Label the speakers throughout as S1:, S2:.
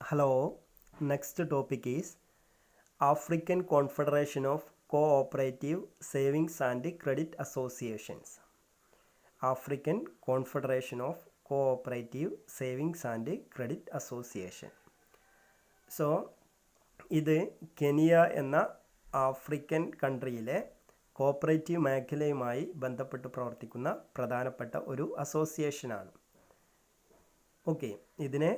S1: Hello, next topic is African Confederation of Cooperative Savings and Credit Associations. African Confederation of Cooperative Savings and Credit Association. So ഇത് Kenya എന്ന African കൺട്രിയിലെ cooperative മേഖലയുമായി ബന്ധപ്പെട്ട് പ്രവർത്തിക്കുന്ന പ്രധാനപ്പെട്ട ഒരു അസോസിയേഷനാണ്. Okay, ഇതിനെ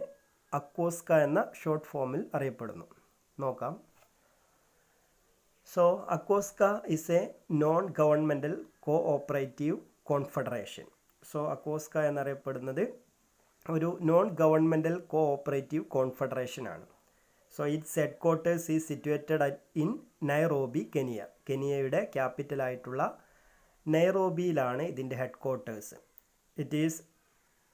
S1: അക്കോസ്ക എന്ന ഷോർട്ട് ഫോമിൽ അറിയപ്പെടുന്നു. നോക്കാം. So അക്കോസ്ക is A non governmental cooperative confederation. So അക്കോസ്ക എന്നറിയപ്പെടുന്നത് ഒരു നോൺ ഗവൺമെൻറ്റൽ കോഓപ്പറേറ്റീവ് കോൺഫെഡറേഷൻ ആണ്. So it's head quarters is situated in Nairobi, Kenya. കെനിയയുടെ ക്യാപിറ്റലായിട്ടുള്ള നൈറോബിയിലാണ് ഇതിൻ്റെ head quarters. It is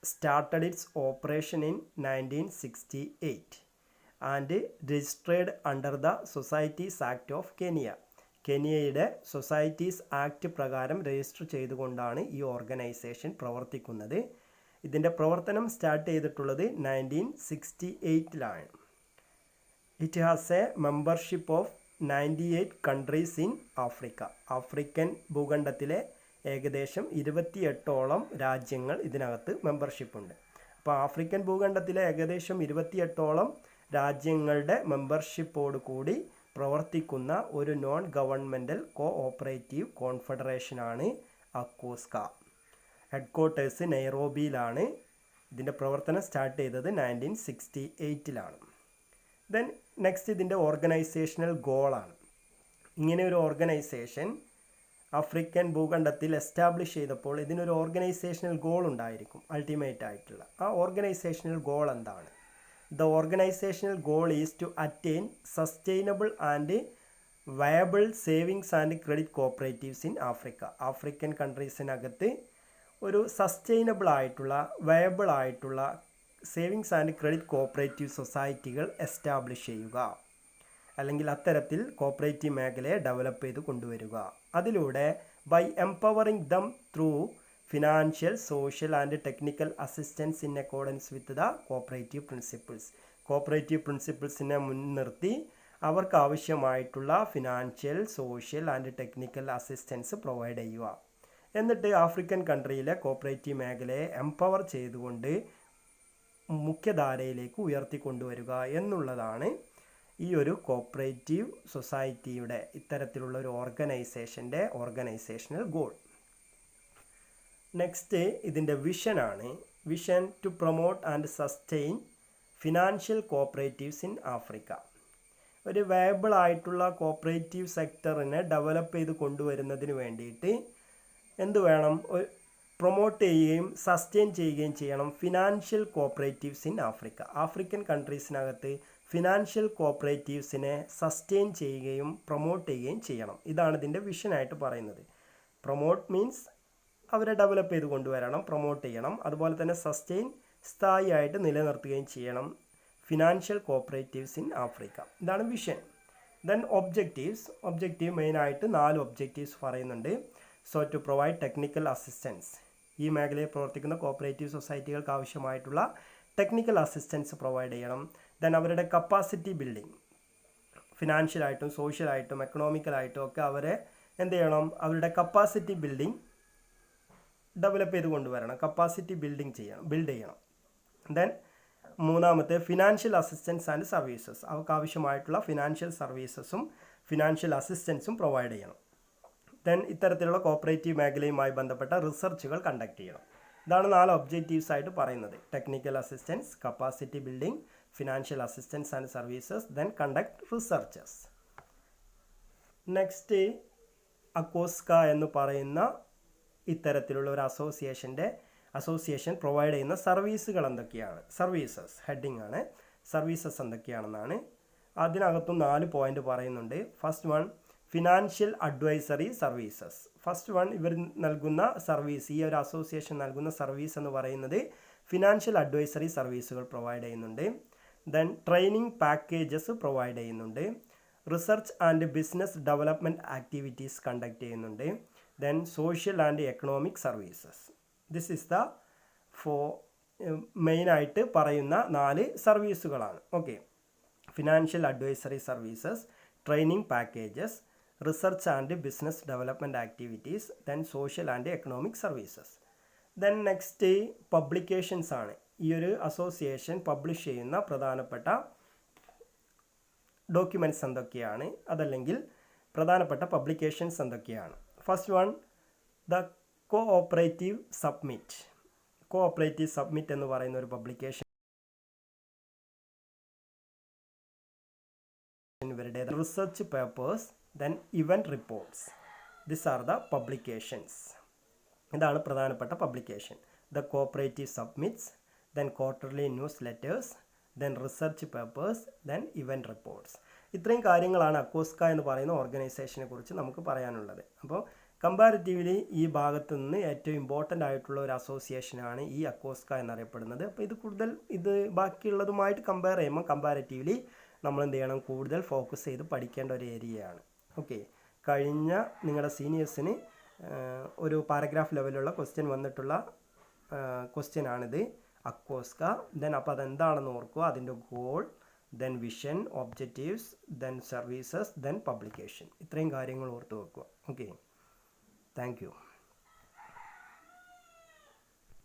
S1: started its operation in 1968 and registered under the Societies Act of Kenya. കെനിയയുടെ societies act പ്രകാരം register ചെയ്തുകൊണ്ടാണ് ഈ organization പ്രവർത്തിക്കുന്നത്. ഇതിൻ്റെ പ്രവർത്തനം start ചെയ്തിട്ടുള്ളത് 1968 it has a membership of 98 countries in Africa. African ഭൂഖണ്ഡത്തിലെ ഏകദേശം 28ഓളം രാജ്യങ്ങൾ ഇതിനകത്ത് മെമ്പർഷിപ്പുണ്ട്. അപ്പോൾ ആഫ്രിക്കൻ ഭൂഖണ്ഡത്തിലെ ഏകദേശം 28ഓളം രാജ്യങ്ങളുടെ മെമ്പർഷിപ്പോട് കൂടി പ്രവർത്തിക്കുന്ന ഒരു നോൺ ഗവൺമെൻറ്റൽ കോഓപ്പറേറ്റീവ് കോൺഫെഡറേഷനാണ് അക്കോസ്ക. ഹെഡ് ക്വാർട്ടേഴ്സ് നൈറോബിയിലാണ്. ഇതിൻ്റെ പ്രവർത്തനം സ്റ്റാർട്ട് ചെയ്തത് 1968. ദെൻ നെക്സ്റ്റ് ഇതിൻ്റെ ഓർഗനൈസേഷണൽ ഗോളാണ്. ഇങ്ങനെ ഒരു ഓർഗനൈസേഷൻ ആഫ്രിക്കൻ ഭൂഖണ്ഡത്തിൽ എസ്റ്റാബ്ലിഷ് ചെയ്തപ്പോൾ ഇതിനൊരു ഓർഗനൈസേഷണൽ ഗോൾ ഉണ്ടായിരിക്കും, അൾട്ടിമേറ്റ് ആയിട്ടുള്ള. ആ ഓർഗനൈസേഷണൽ ഗോൾ എന്താണ്? The organizational goal is to attain sustainable and viable savings and credit cooperatives in Africa. African കൺട്രീസിനകത്ത് ഒരു സസ്റ്റൈനബിൾ ആയിട്ടുള്ള വയബിൾ ആയിട്ടുള്ള സേവിങ്സ് ആൻഡ് ക്രെഡിറ്റ് കോപ്പറേറ്റീവ് സൊസൈറ്റികൾ എസ്റ്റാബ്ലിഷ് ചെയ്യുക, അല്ലെങ്കിൽ അത്തരത്തിൽ കോപ്പറേറ്റീവ് മേഖലയെ ഡെവലപ്പ് ചെയ്ത് കൊണ്ടുവരിക. അതിലൂടെ by empowering them through financial, social and technical assistance in accordance with the cooperative principles. Cooperative പ്രിൻസിപ്പിൾസിനെ മുൻനിർത്തി അവർക്ക് ആവശ്യമായിട്ടുള്ള financial, social and technical assistance provide ചെയ്യുക. എന്നിട്ട് ആഫ്രിക്കൻ കൺട്രിയിലെ കോപ്പറേറ്റീവ് മേഖലയെ എംപവർ ചെയ്തുകൊണ്ട് മുഖ്യധാരയിലേക്ക് ഉയർത്തിക്കൊണ്ടുവരിക എന്നുള്ളതാണ് ഈ ഒരു കോപ്പറേറ്റീവ് സൊസൈറ്റിയുടെ, ഇത്തരത്തിലുള്ള ഒരു ഓർഗനൈസേഷൻ്റെ ഓർഗനൈസേഷണൽ ഗോൾ. നെക്സ്റ്റ് ഇതിൻ്റെ വിഷനാണ്. Vision to promote and sustain financial cooperatives in Africa. ഒരു വയബിൾ ആയിട്ടുള്ള കോപ്പറേറ്റീവ് സെക്ടറിനെ ഡെവലപ്പ് ചെയ്ത് കൊണ്ടുവരുന്നതിന് വേണ്ടിയിട്ട് എന്ത് വേണം? പ്രൊമോട്ട് ചെയ്യുകയും സസ്റ്റെയിൻ ചെയ്യുകയും ചെയ്യണം financial cooperatives in Africa. African കൺട്രീസിനകത്ത് ഫിനാൻഷ്യൽ കോപ്പറേറ്റീവ്സിനെ സസ്റ്റെയിൻ ചെയ്യുകയും പ്രൊമോട്ട് ചെയ്യുകയും ചെയ്യണം. ഇതാണ് ഇതിൻ്റെ വിഷനായിട്ട് പറയുന്നത്. പ്രൊമോട്ട് മീൻസ് അവരെ ഡെവലപ്പ് ചെയ്ത് കൊണ്ടുവരണം, പ്രൊമോട്ട് ചെയ്യണം. അതുപോലെ തന്നെ സസ്റ്റെയിൻ, സ്ഥായിയായിട്ട് നിലനിർത്തുകയും ചെയ്യണം ഫിനാൻഷ്യൽ കോപ്പറേറ്റീവ്സ് ഇൻ ആഫ്രിക്ക. ഇതാണ് വിഷൻ. Then objectives. ഒബ്ജക്റ്റീവ് മെയിനായിട്ട് 4 ഒബ്ജക്റ്റീവ്സ് പറയുന്നുണ്ട്. So to provide technical assistance. ഈ മേഖലയിൽ പ്രവർത്തിക്കുന്ന കോപ്പറേറ്റീവ് സൊസൈറ്റികൾക്ക് ആവശ്യമായിട്ടുള്ള ടെക്നിക്കൽ അസിസ്റ്റൻസ് പ്രൊവൈഡ് ചെയ്യണം. ദെൻ അവരുടെ കപ്പാസിറ്റി ബിൽഡിംഗ്, ഫിനാൻഷ്യലായിട്ടും സോഷ്യലായിട്ടും എക്കണോമിക്കലായിട്ടും ഒക്കെ അവരെ എന്ത് ചെയ്യണം? അവരുടെ കപ്പാസിറ്റി ബിൽഡിംഗ് ഡെവലപ്പ് ചെയ്ത് കൊണ്ടുവരണം, കപ്പാസിറ്റി ബിൽഡ് ചെയ്യണം. ദെൻ മൂന്നാമത്തെ ഫിനാൻഷ്യൽ അസിസ്റ്റൻസ് ആൻഡ് സർവീസസ്. അവർക്ക് ആവശ്യമായിട്ടുള്ള ഫിനാൻഷ്യൽ സർവീസസും ഫിനാൻഷ്യൽ അസിസ്റ്റൻസും പ്രൊവൈഡ് ചെയ്യണം. ദെൻ ഇത്തരത്തിലുള്ള കോപ്പറേറ്റീവ് മേഖലയുമായി ബന്ധപ്പെട്ട റിസർച്ചുകൾ കണ്ടക്ട് ചെയ്യണം. ഇതാണ് 4 ഒബ്ജക്റ്റീവ്സ് ആയിട്ട് പറയുന്നത്. Technical assistance, capacity building, financial assistance and services, then conduct researches. Next അക്കോസ്ക എന്ന് പറയുന്ന ഇത്തരത്തിലുള്ള ഒരു അസോസിയേഷൻ പ്രൊവൈഡ് ചെയ്യുന്ന സർവീസുകൾ എന്തൊക്കെയാണ്? സർവീസസ് ഹെഡിങ് ആണ്. സർവീസസ് എന്തൊക്കെയാണെന്നാണ്. അതിനകത്തും 4 പോയിന്റ് പറയുന്നുണ്ട്. First one, financial advisory services. First one, ഇവർ നൽകുന്ന സർവീസ്, ഈ ഒരു അസോസിയേഷൻ നൽകുന്ന സർവീസ് എന്ന് പറയുന്നത് ഫിനാൻഷ്യൽ അഡ്വൈസറി സർവീസുകൾ പ്രൊവൈഡ് ചെയ്യുന്നുണ്ട്. ദെൻ ട്രെയിനിങ് പാക്കേജസ് പ്രൊവൈഡ് ചെയ്യുന്നുണ്ട്. Research and business development activities conduct ചെയ്യുന്നുണ്ട്. Then social and economic services. This is the മെയിനായിട്ട് പറയുന്ന 4 സർവീസുകളാണ്. Okay, financial advisory services, training packages, research and business development activities, then social and economic services. Then next publications ആണ്. ഈ ഒരു association publish ചെയ്യുന്ന പ്രധാനപ്പെട്ട documents എന്തൊക്കെയാണ്, അതല്ലെങ്കിൽ പ്രധാനപ്പെട്ട പബ്ലിക്കേഷൻസ് എന്തൊക്കെയാണ്. First one, the cooperative submit. Cooperative submit എന്ന് പറയുന്ന ഒരു പബ്ലിക്കേഷൻ ഇവരുടെ research papers, then event reports, this are the publications. ഇതാണ് പ്രധാനപ്പെട്ട publication. The cooperative submits, then quarterly news letters, then research papers, then event reports. ഇത്രയും കാര്യങ്ങളാണ് അക്കോസ്ക എന്ന് പറയുന്ന ഓർഗനൈസേഷനെ കുറിച്ച് നമുക്ക് പറയാനുള്ളത്. അപ്പോൾ കമ്പാരിറ്റീവ്ലി ഈ ഭാഗത്തു നിന്ന് ഏറ്റവും ഇമ്പോർട്ടൻ്റ് ആയിട്ടുള്ള ഒരു അസോസിയേഷനാണ് ഈ അക്കോസ്ക എന്നറിയപ്പെടുന്നത്. അപ്പോൾ ഇത് കൂടുതൽ ബാക്കിയുള്ളതുമായിട്ട് കമ്പയർ ചെയ്യുമ്പോൾ കമ്പാരിറ്റീവ്ലി നമ്മൾ എന്ത് ചെയ്യണം, കൂടുതൽ ഫോക്കസ് ചെയ്ത് പഠിക്കേണ്ട ഒരു ഏരിയയാണ്. ഓക്കെ, കഴിഞ്ഞ നിങ്ങളുടെ സീനിയേഴ്സിന് ഒരു പാരഗ്രാഫ് ലെവലുള്ള ക്വസ്റ്റ്യൻ വന്നിട്ടുള്ള ക്വസ്റ്റ്യൻ ആണിത്, അക്കോസ്ക. ദെൻ അപ്പോൾ അതെന്താണെന്ന് ഓർക്കുക, അതിൻ്റെ goal, then vision, objectives, then services, then publication. ഇത്രയും കാര്യങ്ങൾ ഓർത്ത് വെക്കുക. Okay, thank you.